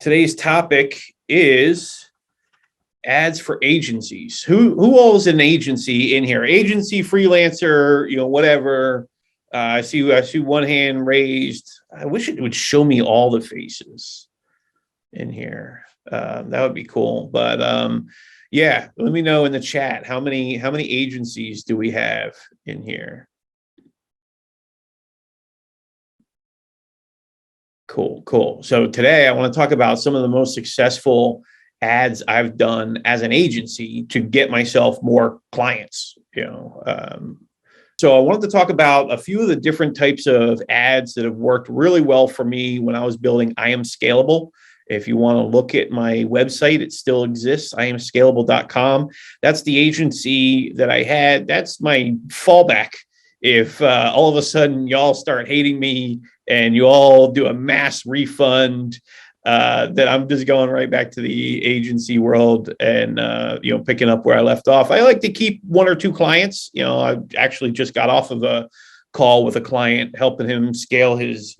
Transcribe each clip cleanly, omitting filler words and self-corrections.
Today's topic is ads for agencies. Who all is an agency in here? Agency, freelancer, whatever. I see one hand raised. I wish it would show me all the faces in here. That would be cool. But yeah, let me know in the chat how many agencies do we have in here? Cool. So today I want to talk about some of the most successful ads I've done as an agency to get myself more clients. So I wanted to talk about a few of the different types of ads that have worked really well for me when I was building I Am Scalable. If you want to look at my website, it still exists, iamscalable.com. That's the agency that I had. That's my fallback. If all of a sudden y'all start hating me and you all do a mass refund, that I'm just going right back to the agency world and, picking up where I left off. I like to keep one or two clients. I actually just got off of a call with a client, helping him scale his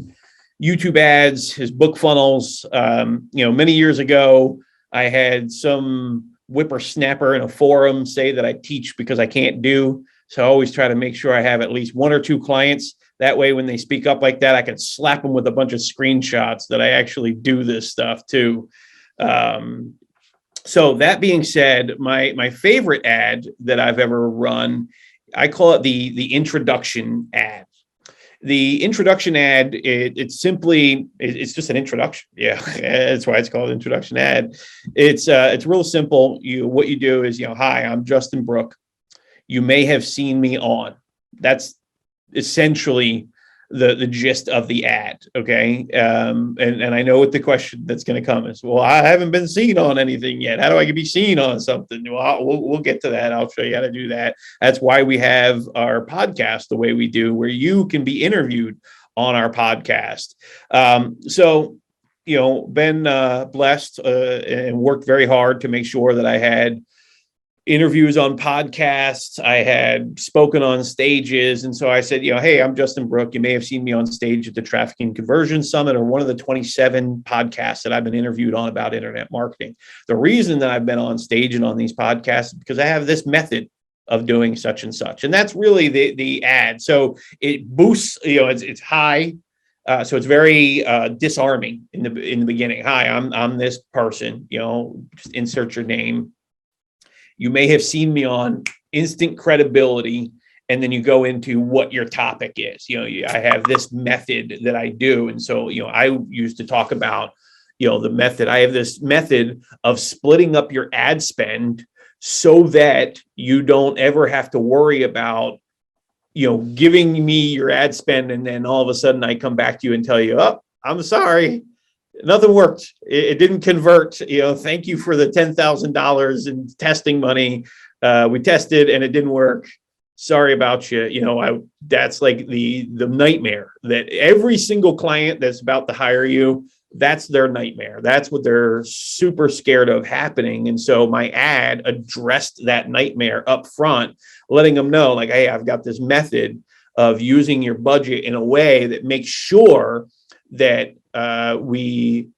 YouTube ads, his book funnels. Many years ago, I had some whippersnapper in a forum say that I teach because I can't do. So I always try to make sure I have at least one or two clients. That way, when they speak up like that, I can slap them with a bunch of screenshots that I actually do this stuff too. So that being said, my favorite ad that I've ever run, I call it the introduction ad. The introduction ad, it's just an introduction. Yeah, that's why it's called introduction ad. It's real simple. What you do is, hi, I'm Justin Brooke. You may have seen me on. That's essentially the gist of the ad. Okay. And I know what the question that's going to come is, well, I haven't been seen on anything yet. How do I be seen on something? Well, we'll get to that. I'll show you how to do that. That's why we have our podcast the way we do, where you can be interviewed on our podcast. So been blessed and worked very hard to make sure that I had interviews on podcasts. I had spoken on stages. And so I said, hey, I'm Justin Brooke. You may have seen me on stage at the Trafficking Conversion Summit or one of the 27 podcasts that I've been interviewed on about internet marketing. The reason that I've been on stage and on these podcasts is because I have this method of doing such and such. And that's really the ad. So it boosts, it's high. So it's very disarming in the beginning. Hi, I'm this person, just insert your name. You may have seen me on, instant credibility, and then you go into what your topic is. I have this method that I do. And so, I used to talk about, the method. I have this method of splitting up your ad spend so that you don't ever have to worry about, giving me your ad spend. And then all of a sudden I come back to you and tell you, oh, I'm sorry. Nothing worked. It didn't convert. Thank you for the $10,000 in testing money. We tested and it didn't work. Sorry about you. That's like the nightmare that every single client that's about to hire you, that's their nightmare. That's what they're super scared of happening. And so my ad addressed that nightmare up front, letting them know, like, hey, I've got this method of using your budget in a way that makes sure that we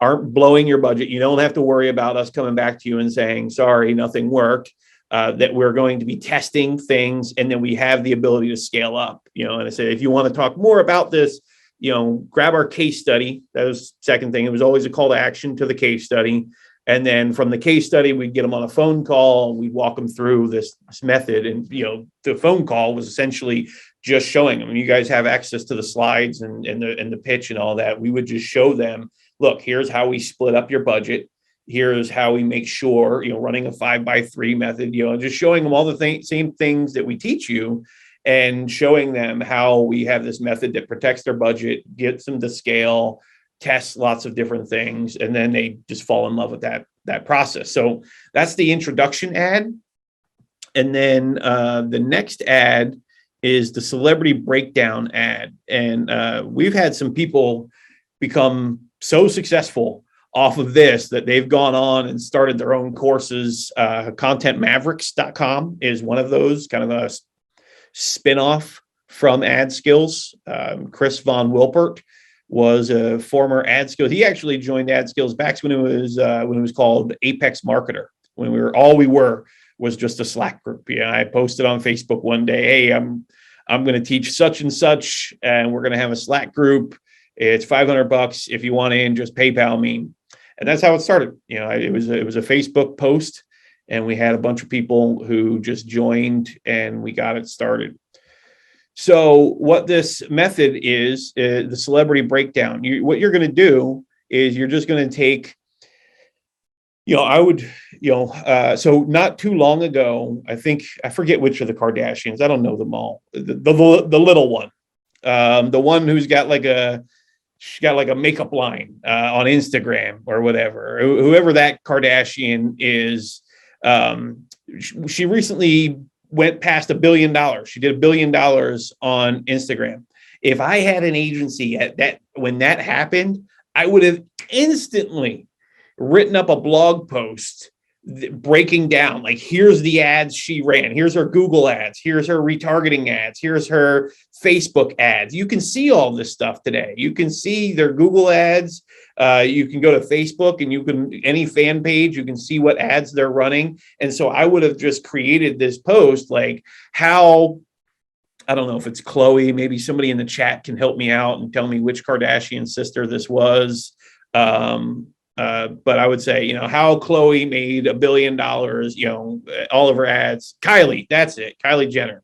aren't blowing your budget. You don't have to worry about us coming back to you and saying, sorry, nothing worked, that we're going to be testing things. And then we have the ability to scale up, and I said, if you want to talk more about this, grab our case study. That was the second thing. It was always a call to action to the case study. And then from the case study, we'd get them on a phone call. We'd walk them through this method. And, the phone call was essentially just showing them. You guys have access to the slides and the pitch and all that. We would just show them, look, here's how we split up your budget. Here's how we make sure, running a 5x3 method, just showing them all the same things that we teach you and showing them how we have this method that protects their budget, gets them to scale, tests lots of different things, and then they just fall in love with that process. So that's the introduction ad. And then the next ad is the celebrity breakdown ad. And we've had some people become so successful off of this that they've gone on and started their own courses. Contentmavericks.com is one of those, kind of a spinoff from AdSkills. Chris Von Wilpert was a former AdSkills. He actually joined AdSkills back when it was called Apex Marketer. When we were was just a Slack group. Yeah, I posted on Facebook one day, "Hey, I'm going to teach such and such, and we're going to have a Slack group. It's $500 if you want in. Just PayPal me." And that's how it started. It was a Facebook post, and we had a bunch of people who just joined, and we got it started. So what this method is the celebrity breakdown. What you're going to do is you're just going to take, so not too long ago, I forget which of the Kardashians. I don't know them all. The little one, the one who's got she got like a makeup line on Instagram or whatever. Whoever that Kardashian is, she recently went past $1 billion. She did $1 billion on Instagram. If I had an agency when that happened, I would have instantly written up a blog post breaking down, like, here's the ads she ran, here's her Google ads, here's her retargeting ads, here's her Facebook ads. You can see all this stuff today. You can see their Google ads. You can go to Facebook and any fan page, you can see what ads they're running. And so I would have just created this post, like, how, I don't know if it's Chloe, maybe somebody in the chat can help me out and tell me which Kardashian sister this was. But I would say, how Chloe made $1 billion, all of her ads. Kylie, that's it. Kylie Jenner.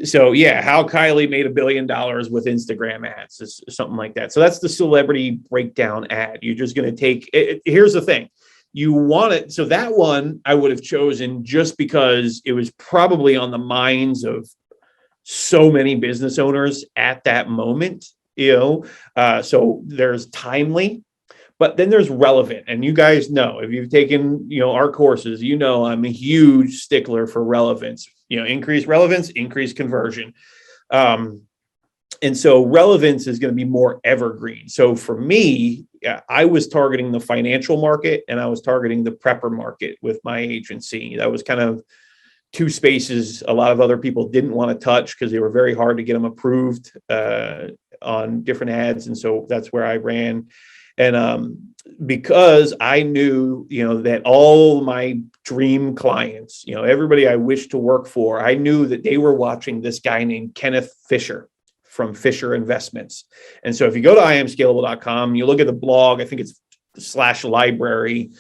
So yeah, how Kylie made $1 billion with Instagram ads is something like that. So that's the celebrity breakdown ad. You're just going to take it. Here's the thing. You want it. So that one I would have chosen just because it was probably on the minds of so many business owners at that moment. So there's timely, but then there's relevant. And you guys know, if you've taken, our courses, I'm a huge stickler for relevance. Increase relevance, increase conversion. And so relevance is going to be more evergreen. So for me, I was targeting the financial market and I was targeting the prepper market with my agency. That was kind of two spaces a lot of other people didn't want to touch because they were very hard to get them approved on different ads. And so that's where I ran. And because I knew, that all my dream clients, everybody I wished to work for, I knew that they were watching this guy named Kenneth Fisher from Fisher Investments. And so if you go to IamScalable.com, you look at the blog, I think it's /library,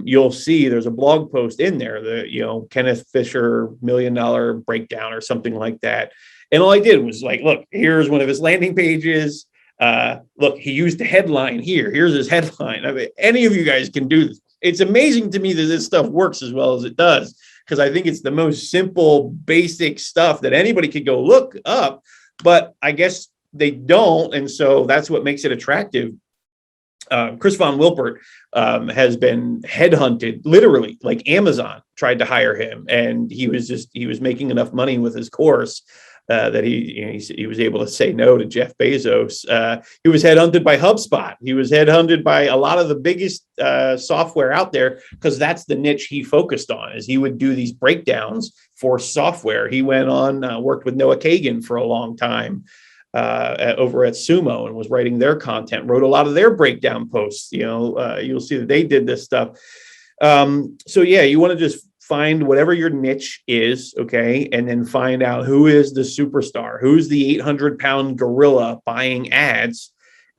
you'll see there's a blog post in there, the, Kenneth Fisher $1 million breakdown or something like that. And all I did was like, look, here's one of his landing pages. Look, he used the headline here. Here's his headline. I mean, any of you guys can do this. It's amazing to me that this stuff works as well as it does, because I think it's the most simple, basic stuff that anybody could go look up, but I guess they don't. And so that's what makes it attractive. Chris Von Wilpert has been headhunted, literally, like Amazon tried to hire him, and he was making enough money with his course that he was able to say no to Jeff Bezos. He was headhunted by HubSpot. He was headhunted by a lot of the biggest software out there, because that's the niche he focused on, is he would do these breakdowns for software. He went on, worked with Noah Kagan for a long time over at Sumo, and was writing their content, wrote a lot of their breakdown posts. You'll see that they did this stuff. So yeah, you want to just find whatever your niche is, okay, and then find out who is the superstar, who's the 800-pound gorilla buying ads,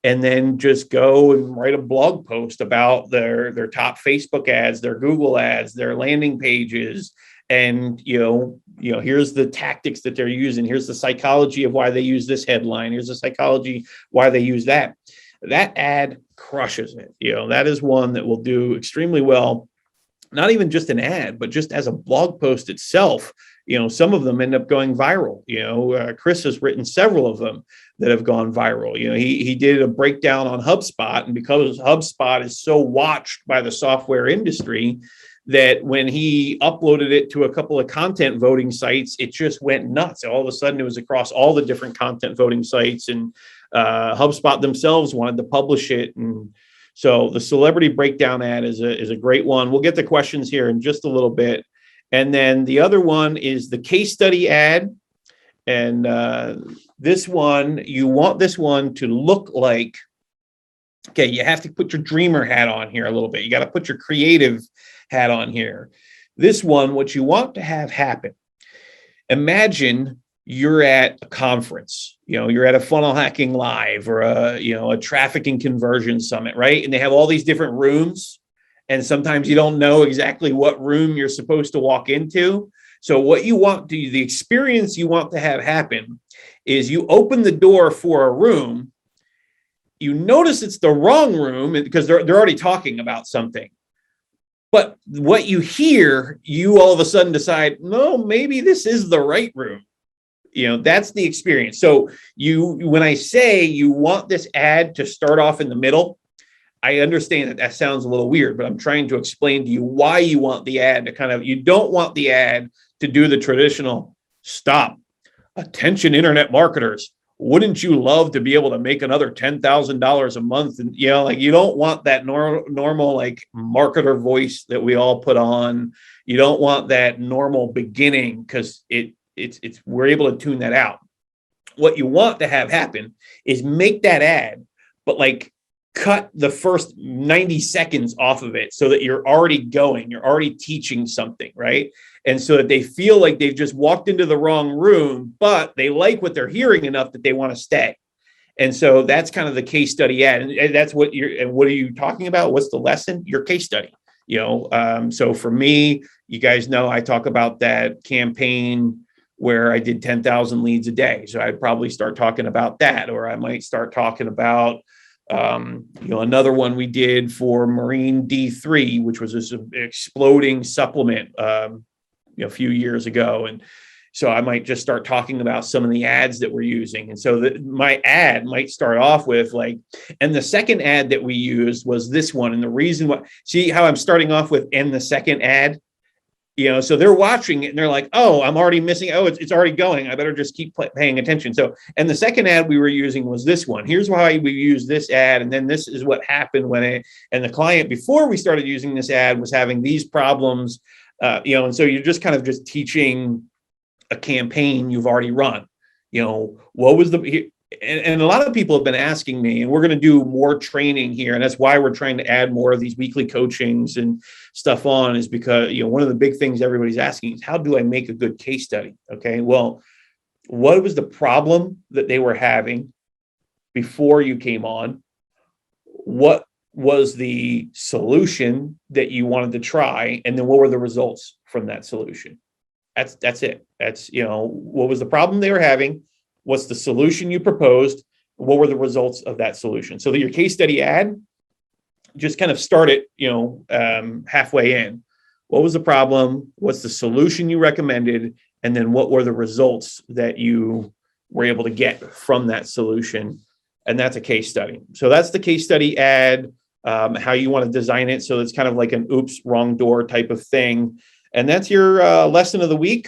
and then just go and write a blog post about their top Facebook ads, their Google ads, their landing pages, and here's the tactics that they're using. Here's the psychology of why they use this headline. Here's the psychology why they use that. That ad crushes it. That is one that will do extremely well. Not even just an ad, but just as a blog post itself. Some of them end up going viral. Chris has written several of them that have gone viral. He did a breakdown on HubSpot, and because HubSpot is so watched by the software industry, that when he uploaded it to a couple of content voting sites, it just went nuts. All of a sudden, it was across all the different content voting sites, and HubSpot themselves wanted to publish it. And so the celebrity breakdown ad is a great one. We'll get the questions here in just a little bit. And then the other one is the case study ad. And this one, you want this one to look like, okay, you have to put your dreamer hat on here a little bit. You got to put your creative hat on here. This one, what you want to have happen, imagine you're at a conference, you're at a funnel hacking live or a trafficking conversion summit, right? And they have all these different rooms. And sometimes you don't know exactly what room you're supposed to walk into. So what you want to, the experience you want to have happen is you open the door for a room, you notice it's the wrong room because they're already talking about something. But what you hear, you all of a sudden decide, no, maybe this is the right room. That's the experience. So when I say you want this ad to start off in the middle, I understand that sounds a little weird, but I'm trying to explain to you why you want the ad to you don't want the ad to do the traditional stop. Attention, internet marketers. Wouldn't you love to be able to make another $10,000 a month? And, you don't want that normal, like marketer voice that we all put on. You don't want that normal beginning because we're able to tune that out. What you want to have happen is make that ad, but cut the first 90 seconds off of it so that you're already teaching something, right? And so that they feel like they've just walked into the wrong room, but they like what they're hearing enough that they want to stay. And so that's kind of the case study ad. And that's what what are you talking about? What's the lesson? Your case study. So for me, you guys know I talk about that campaign where I did 10,000 leads a day. So I'd probably start talking about that, or I might start talking about another one we did for Marine D3, which was this exploding supplement a few years ago. And so I might just start talking about some of the ads that we're using. And so my ad might start off with and the second ad that we used was this one. And the reason why, see how I'm starting off with, and the second ad, so they're watching it and they're like, oh, I'm already missing. Oh, it's already going. I better just keep paying attention. So, and the second ad we were using was this one. Here's why we use this ad. And then this is what happened and the client, before we started using this ad, was having these problems, and so you're just kind of just teaching a campaign you've already run. What was and a lot of people have been asking me, and we're going to do more training here. And that's why we're trying to add more of these weekly coachings and stuff on, is because, one of the big things everybody's asking is, how do I make a good case study? Okay. Well, what was the problem that they were having before you came on? What was the solution that you wanted to try? And then what were the results from that solution? That's it. That's, what was the problem they were having? What's the solution you proposed? What were the results of that solution? So that your case study ad, just kind of start it, halfway in. What was the problem? What's the solution you recommended? And then what were the results that you were able to get from that solution? And that's a case study. So that's the case study ad, how you want to design it. So it's kind of like an oops, wrong door type of thing. And that's your lesson of the week.